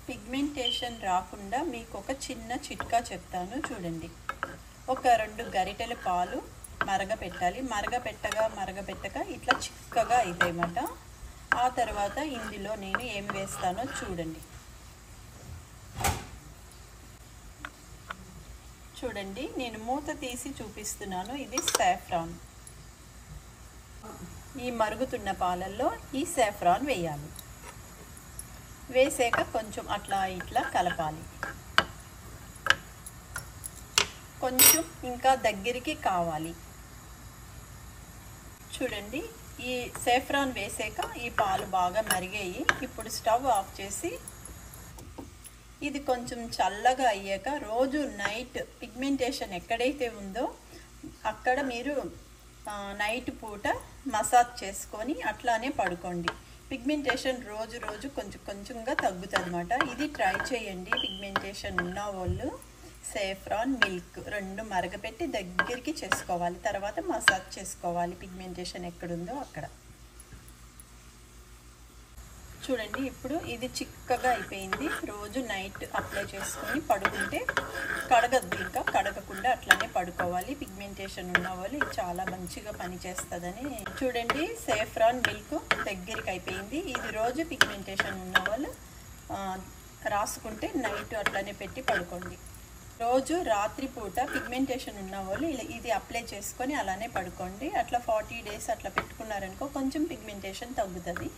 Pigmentation రాకుండా మీకు ఒక చిన్న చిట్కా చెప్తాను చూడండి. ఒక 2 గరిటెల పాలు మరగపెట్టాలి. మరగపెట్టక ఇట్లా చిక్కగా అవుతాయన్నమాట. ఆ తర్వాత ఇందులో నేను ఏం వేస్తానో చూడండి. చూడండి, నేను మూత తీసి చూపిస్తున్నాను. ఇది సాఫ్రాన్. ఈ మరుగుతున్న పాలల్లో ఈ సాఫ్రాన్ వేయాలి. వేసాక కొంచెం అట్లా ఇట్లా కలపాలి. కొంచెం ఇంకా దగ్గరికి కావాలి. చూడండి, ఈ సాఫ్రాన్ వేసాక ఈ పాలు బాగా మరిగాయి. ఇప్పుడు స్టవ్ ఆఫ్ చేసి ఇది కొంచెం చల్లగా అయ్యాక రోజు నైట్ పిగ్మెంటేషన్ ఎక్కడైతే ఉందో అక్కడ మీరు నైట్ పూట మసాజ్ చేసుకొని అట్లానే పడుకోండి. పిగ్మెంటేషన్ రోజు కొంచెంగా తగ్గుతుంది అన్నమాట. ఇది ట్రై చేయండి. పిగ్మెంటేషన్ ఉన్న వాళ్ళు సాఫ్రాన్ మిల్క్ 2 మరగపెట్టి దగ్గరికి చేసుకోవాలి. తర్వాత మసాజ్ చేసుకోవాలి పిగ్మెంటేషన్ ఎక్కడుందో అక్కడ. చూడండి, ఇప్పుడు ఇది చిక్కగా అయిపోయింది. రోజు నైట్ అప్లై చేసుకొని పడుకుంటే కడగద్దు, ఇంకా కడగకుండా అట్లానే పడుకోవాలి. పిగ్మెంటేషన్ ఉన్న వాళ్ళు ఇది చాలా మంచిగా పనిచేస్తుందని. చూడండి, సాఫ్రాన్ మిల్క్ దగ్గరికి అయిపోయింది. ఇది రోజు పిగ్మెంటేషన్ ఉన్న వాళ్ళు రాసుకుంటే నైట్ అట్లానే పెట్టి పడుకోండి. రోజు రాత్రి పూట పిగ్మెంటేషన్ ఉన్న వాళ్ళు ఇది అప్లై చేసుకొని అలానే పడుకోండి. అట్లా 40 days అట్లా పెట్టుకున్నారనుకో కొంచెం పిగ్మెంటేషన్ తగ్గుతుంది.